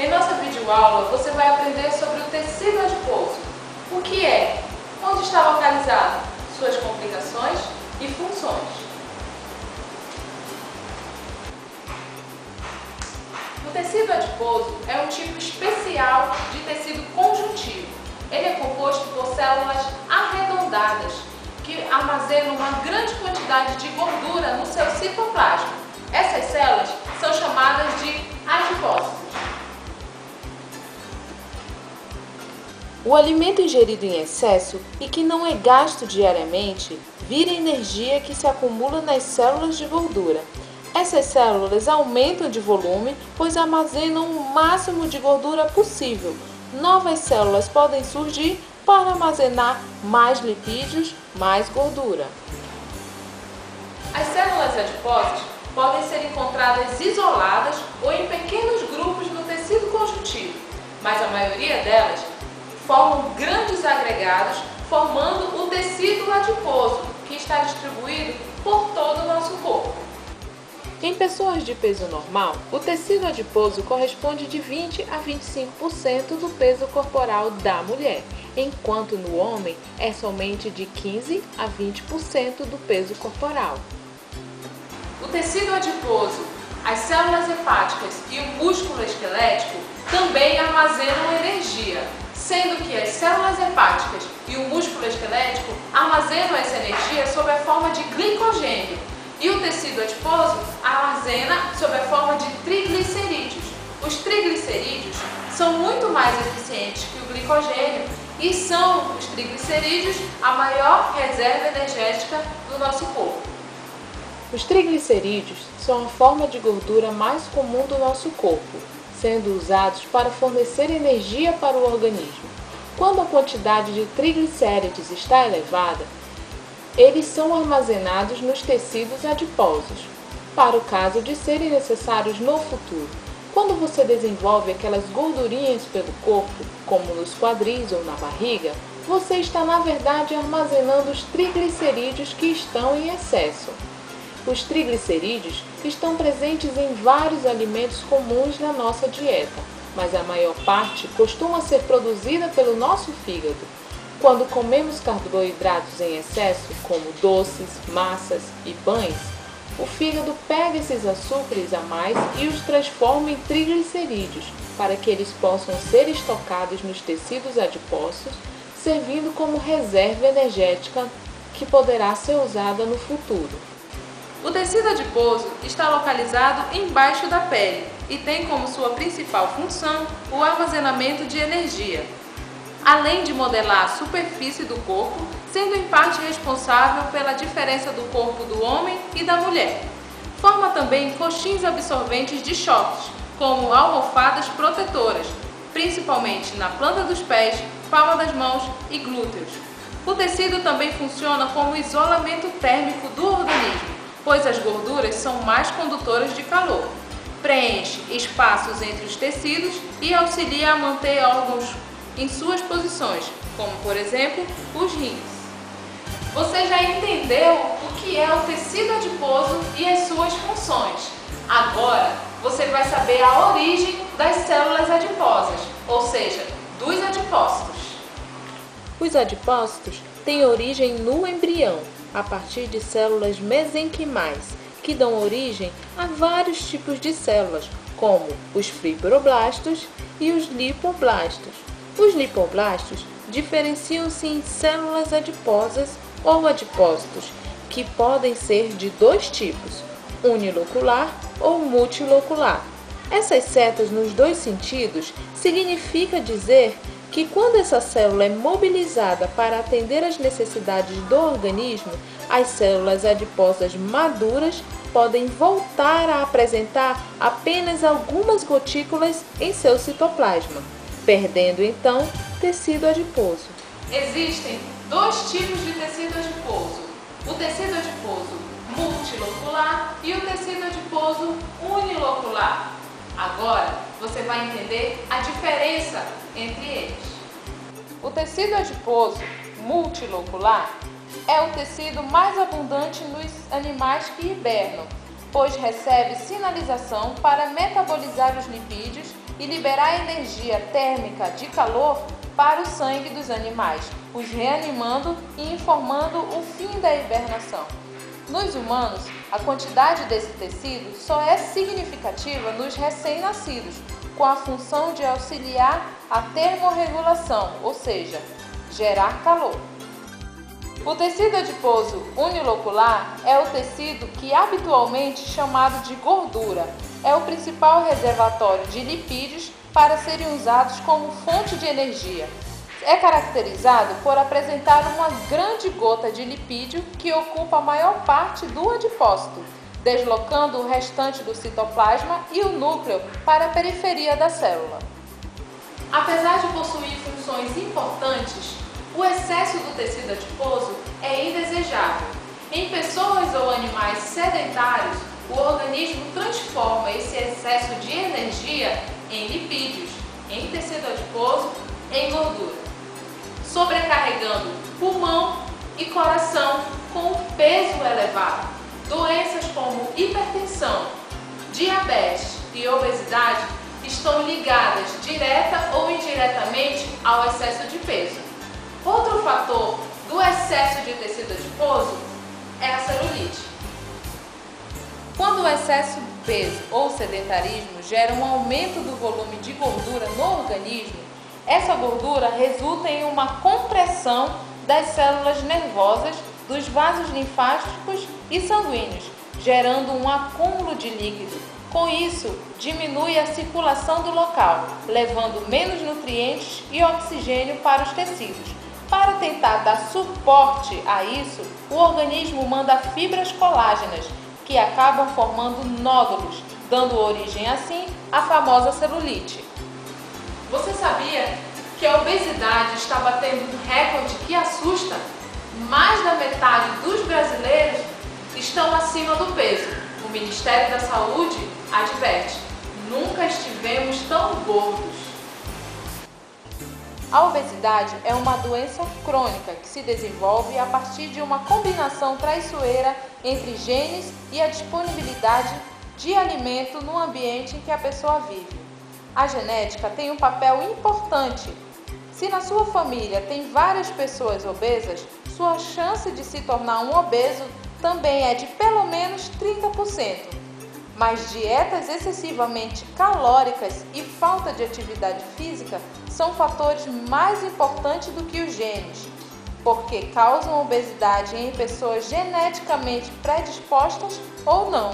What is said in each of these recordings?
Em nossa videoaula, você vai aprender sobre o tecido adiposo. O que é? Onde está localizado? Suas complicações e funções. O tecido adiposo é um tipo especial de tecido conjuntivo. Ele é composto por células arredondadas que armazenam uma grande quantidade de gordura no seu citoplasma. Essas células são chamadas de adipócitos. O alimento ingerido em excesso e que não é gasto diariamente vira energia que se acumula nas células de gordura. Essas células aumentam de volume, pois armazenam o máximo de gordura possível. Novas células podem surgir para armazenar mais lipídios, mais gordura. As células adiposas podem ser encontradas isoladas ou em pequenos grupos no tecido conjuntivo, mas a maioria delas formam grandes agregados, formando o tecido adiposo, que está distribuído por todo o nosso corpo. Em pessoas de peso normal, o tecido adiposo corresponde de 20 a 25% do peso corporal da mulher, enquanto no homem é somente de 15 a 20% do peso corporal. O tecido adiposo, as células hepáticas e o músculo esquelético também armazenam energia, sendo que as células hepáticas e o músculo esquelético armazenam essa energia sob a forma de glicogênio e o tecido adiposo armazena sob a forma de triglicerídeos. Os triglicerídeos são muito mais eficientes que o glicogênio e são os triglicerídeos a maior reserva energética do nosso corpo. Os triglicerídeos são a forma de gordura mais comum do nosso corpo, sendo usados para fornecer energia para o organismo. Quando a quantidade de triglicéridos está elevada, eles são armazenados nos tecidos adiposos, para o caso de serem necessários no futuro. Quando você desenvolve aquelas gordurinhas pelo corpo, como nos quadris ou na barriga, você está na verdade armazenando os triglicerídeos que estão em excesso. Os triglicerídeos estão presentes em vários alimentos comuns na nossa dieta, mas a maior parte costuma ser produzida pelo nosso fígado. Quando comemos carboidratos em excesso, como doces, massas e pães, o fígado pega esses açúcares a mais e os transforma em triglicerídeos, para que eles possam ser estocados nos tecidos adiposos, servindo como reserva energética que poderá ser usada no futuro. O tecido adiposo está localizado embaixo da pele e tem como sua principal função o armazenamento de energia, além de modelar a superfície do corpo, sendo em parte responsável pela diferença do corpo do homem e da mulher. Forma também coxins absorventes de choques, como almofadas protetoras, principalmente na planta dos pés, palma das mãos e glúteos. O tecido também funciona como isolamento térmico do organismo, pois as gorduras são mais condutoras de calor. Preenche espaços entre os tecidos e auxilia a manter órgãos em suas posições, como por exemplo os rins. Você já entendeu o que é o tecido adiposo e as suas funções. Agora você vai saber a origem das células adiposas, ou seja, dos adipócitos. Os adipócitos têm origem no embrião, a partir de células mesenquimais, que dão origem a vários tipos de células, como os fibroblastos e os lipoblastos. Os lipoblastos diferenciam-se em células adiposas ou adipócitos, que podem ser de dois tipos, unilocular ou multilocular. Essas setas nos dois sentidos significa dizer que quando essa célula é mobilizada para atender às necessidades do organismo, as células adiposas maduras podem voltar a apresentar apenas algumas gotículas em seu citoplasma, perdendo então tecido adiposo. Existem dois tipos de tecido adiposo: o tecido adiposo multilocular e o tecido adiposo unilocular. Agora você vai entender a diferença entre eles. O tecido adiposo multilocular é o tecido mais abundante nos animais que hibernam, pois recebe sinalização para metabolizar os lipídios e liberar energia térmica de calor para o sangue dos animais, os reanimando e informando o fim da hibernação. Nos humanos, a quantidade desse tecido só é significativa nos recém-nascidos, com a função de auxiliar a termorregulação, ou seja, gerar calor. O tecido adiposo unilocular é o tecido que habitualmente chamado de gordura. É o principal reservatório de lipídios para serem usados como fonte de energia. É caracterizado por apresentar uma grande gota de lipídio que ocupa a maior parte do adipócito, deslocando o restante do citoplasma e o núcleo para a periferia da célula. Apesar de possuir funções importantes, o excesso do tecido adiposo é indesejável. Em pessoas ou animais sedentários, o organismo transforma esse excesso de energia em lipídios, em tecido adiposo, em gordura, sobrecarregando pulmão e coração com o peso elevado. Doenças como hipertensão, diabetes e obesidade estão ligadas direta ou indiretamente ao excesso de peso. Outro fator do excesso de tecido adiposo é a celulite. Quando o excesso de peso ou sedentarismo gera um aumento do volume de gordura no organismo, essa gordura resulta em uma compressão das células nervosas, dos vasos linfáticos e sanguíneos, gerando um acúmulo de líquido. Com isso, diminui a circulação do local, levando menos nutrientes e oxigênio para os tecidos. Para tentar dar suporte a isso, o organismo manda fibras colágenas, que acabam formando nódulos, dando origem assim à famosa celulite. Você sabia que a obesidade está batendo um recorde que assusta? Mais da metade dos brasileiros estão acima do peso. O Ministério da Saúde adverte: nunca estivemos tão gordos. A obesidade é uma doença crônica que se desenvolve a partir de uma combinação traiçoeira entre genes e a disponibilidade de alimento no ambiente em que a pessoa vive. A genética tem um papel importante. Se na sua família tem várias pessoas obesas, sua chance de se tornar um obeso também é de pelo menos 30%. Mas dietas excessivamente calóricas e falta de atividade física são fatores mais importantes do que os genes, porque causam obesidade em pessoas geneticamente predispostas ou não.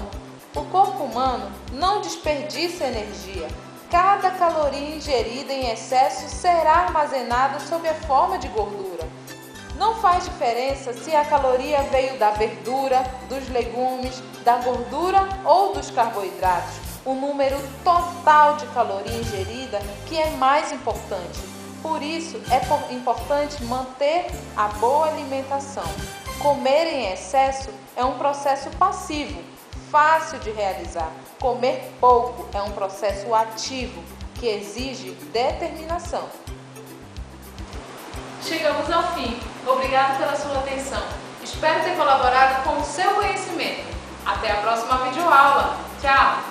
O corpo humano não desperdiça energia. Cada caloria ingerida em excesso será armazenada sob a forma de gordura. Não faz diferença se a caloria veio da verdura, dos legumes, da gordura ou dos carboidratos. O número total de caloria ingerida que é mais importante. Por isso, é importante manter a boa alimentação. Comer em excesso é um processo passivo, fácil de realizar. Comer pouco é um processo ativo, que exige determinação. Chegamos ao fim. Obrigado pela sua atenção. Espero ter colaborado com o seu conhecimento. Até a próxima videoaula. Tchau!